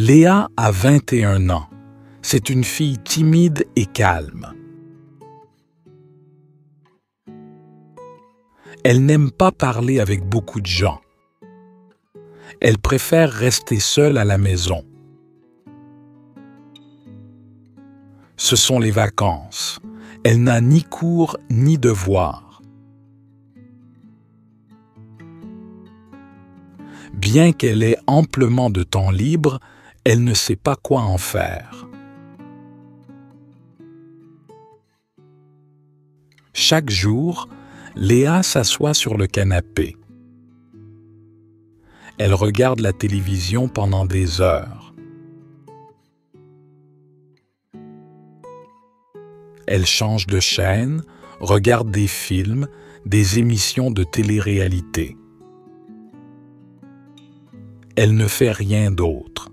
Léa a 21 ans. C'est une fille timide et calme. Elle n'aime pas parler avec beaucoup de gens. Elle préfère rester seule à la maison. Ce sont les vacances. Elle n'a ni cours ni devoirs. Bien qu'elle ait amplement de temps libre, elle ne sait pas quoi en faire. Chaque jour, Léa s'assoit sur le canapé. Elle regarde la télévision pendant des heures. Elle change de chaîne, regarde des films, des émissions de télé-réalité. Elle ne fait rien d'autre.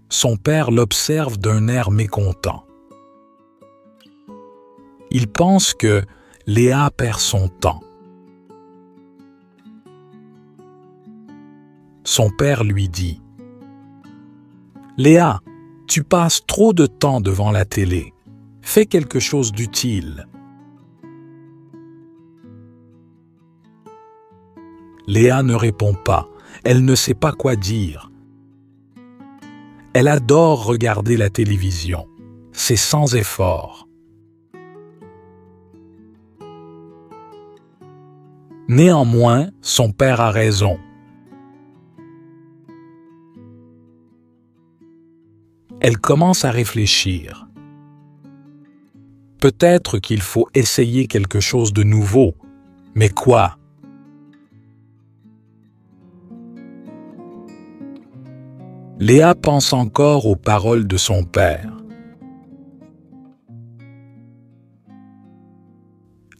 Son père l'observe d'un air mécontent. Il pense que Léa perd son temps. Son père lui dit « Léa, tu passes trop de temps devant la télé. Fais quelque chose d'utile. » Léa ne répond pas. Elle ne sait pas quoi dire. Elle adore regarder la télévision. C'est sans effort. Néanmoins, son père a raison. Elle commence à réfléchir. Peut-être qu'il faut essayer quelque chose de nouveau. Mais quoi? Léa pense encore aux paroles de son père.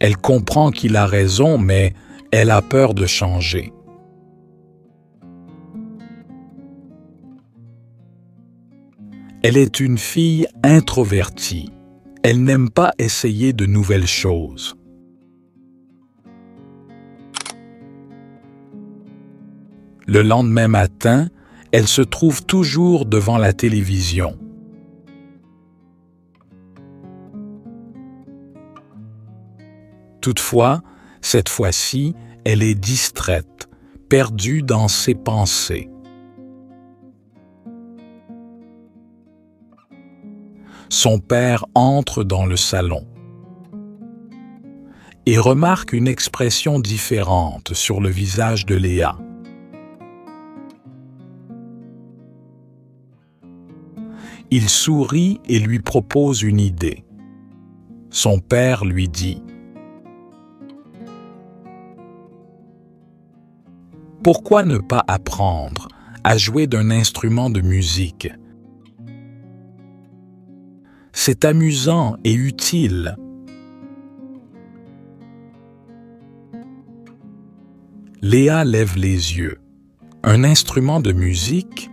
Elle comprend qu'il a raison, mais elle a peur de changer. Elle est une fille introvertie. Elle n'aime pas essayer de nouvelles choses. Le lendemain matin, elle se trouve toujours devant la télévision. Toutefois, cette fois-ci, elle est distraite, perdue dans ses pensées. Son père entre dans le salon et remarque une expression différente sur le visage de Léa. Il sourit et lui propose une idée. Son père lui dit « Pourquoi ne pas apprendre à jouer d'un instrument de musique? C'est amusant et utile. » Léa lève les yeux. Un instrument de musique?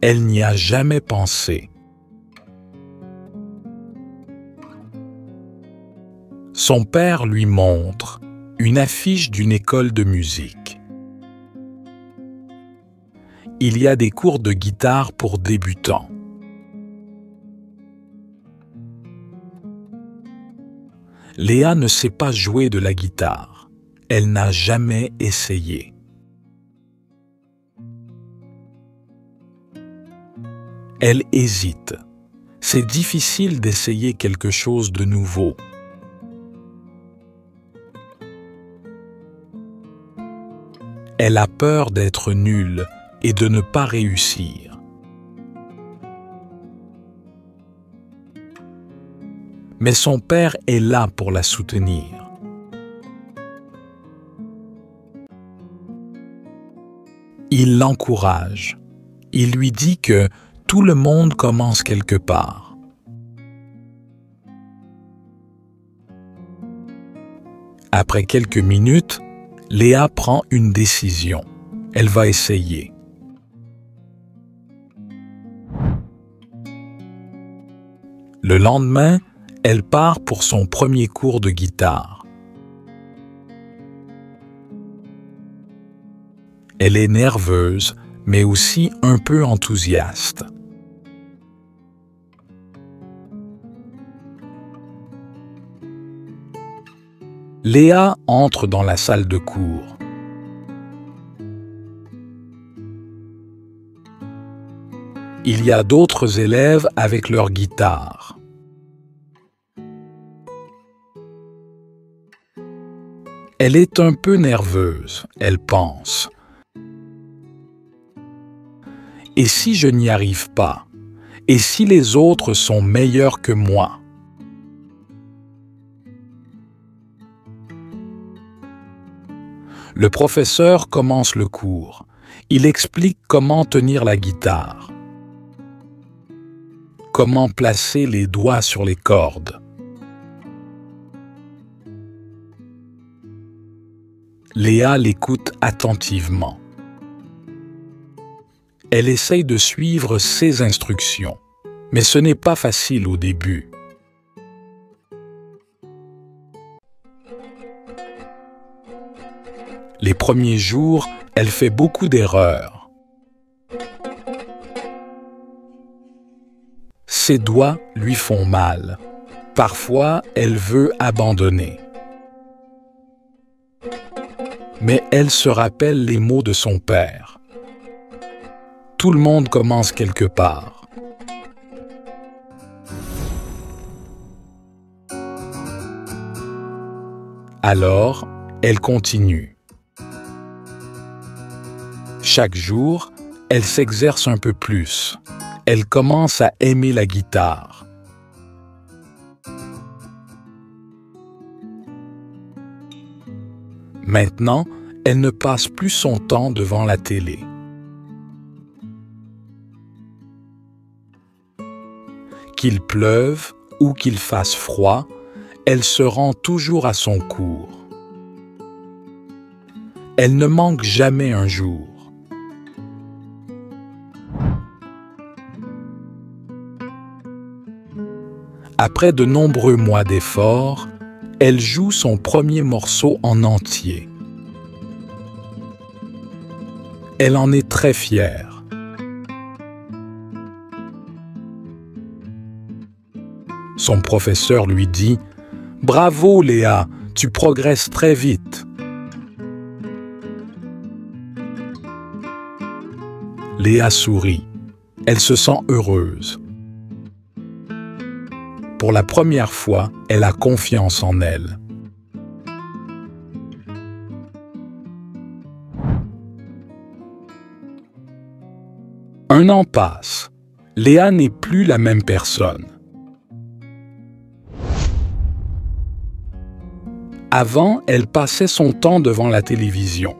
Elle n'y a jamais pensé. Son père lui montre une affiche d'une école de musique. Il y a des cours de guitare pour débutants. Léa ne sait pas jouer de la guitare. Elle n'a jamais essayé. Elle hésite. C'est difficile d'essayer quelque chose de nouveau. Elle a peur d'être nulle et de ne pas réussir. Mais son père est là pour la soutenir. Il l'encourage. Il lui dit que tout le monde commence quelque part. Après quelques minutes, Léa prend une décision. Elle va essayer. Le lendemain, elle part pour son premier cours de guitare. Elle est nerveuse, mais aussi un peu enthousiaste. Léa entre dans la salle de cours. Il y a d'autres élèves avec leur guitare. Elle est un peu nerveuse, elle pense. Et si je n'y arrive pas? Et si les autres sont meilleurs que moi? Le professeur commence le cours. Il explique comment tenir la guitare, comment placer les doigts sur les cordes. Léa l'écoute attentivement. Elle essaye de suivre ses instructions, mais ce n'est pas facile au début. Les premiers jours, elle fait beaucoup d'erreurs. Ses doigts lui font mal. Parfois, elle veut abandonner. Mais elle se rappelle les mots de son père. Tout le monde commence quelque part. Alors, elle continue. Chaque jour, elle s'exerce un peu plus. Elle commence à aimer la guitare. Maintenant, elle ne passe plus son temps devant la télé. Qu'il pleuve ou qu'il fasse froid, elle se rend toujours à son cours. Elle ne manque jamais un jour. Après de nombreux mois d'efforts, elle joue son premier morceau en entier. Elle en est très fière. Son professeur lui dit « Bravo Léa, tu progresses très vite. » Léa sourit. Elle se sent heureuse. Pour la première fois, elle a confiance en elle. Un an passe. Léa n'est plus la même personne. Avant, elle passait son temps devant la télévision.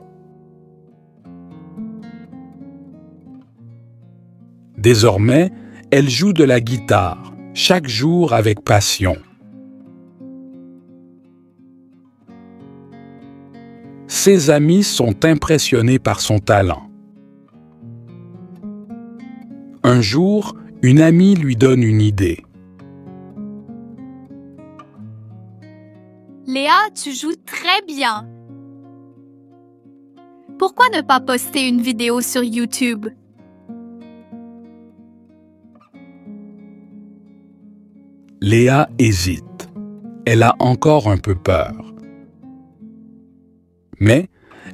Désormais, elle joue de la guitare, chaque jour avec passion. Ses amis sont impressionnés par son talent. Un jour, une amie lui donne une idée. Léa, tu joues très bien. Pourquoi ne pas poster une vidéo sur YouTube? Léa hésite. Elle a encore un peu peur. Mais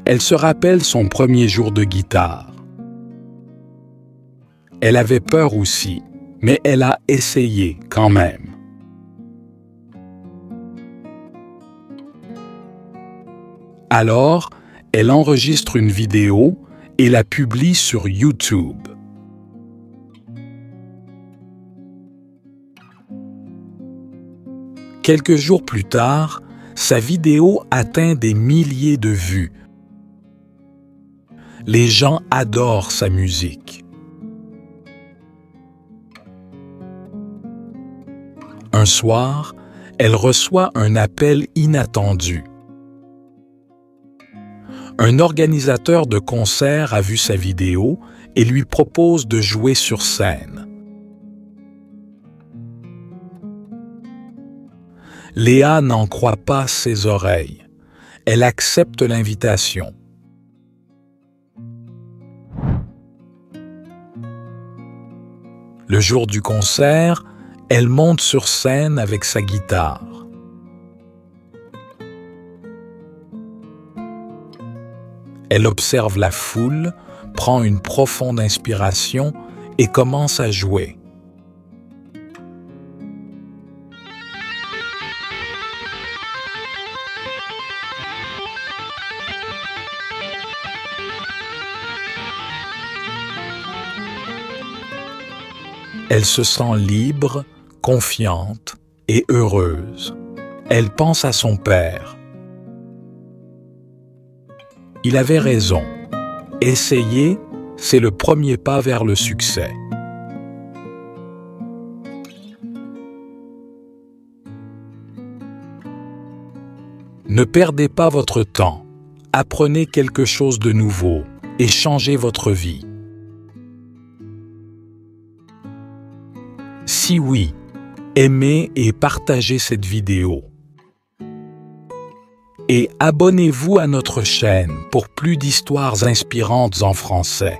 elle se rappelle son premier jour de guitare. Elle avait peur aussi, mais elle a essayé quand même. Alors, elle enregistre une vidéo et la publie sur YouTube. Quelques jours plus tard, sa vidéo atteint des milliers de vues. Les gens adorent sa musique. Un soir, elle reçoit un appel inattendu. Un organisateur de concert a vu sa vidéo et lui propose de jouer sur scène. Léa n'en croit pas ses oreilles. Elle accepte l'invitation. Le jour du concert, elle monte sur scène avec sa guitare. Elle observe la foule, prend une profonde inspiration et commence à jouer. Elle se sent libre, confiante et heureuse. Elle pense à son père. Il avait raison. Essayer, c'est le premier pas vers le succès. Ne perdez pas votre temps. Apprenez quelque chose de nouveau et changez votre vie. Si oui, aimez et partagez cette vidéo. Et abonnez-vous à notre chaîne pour plus d'histoires inspirantes en français.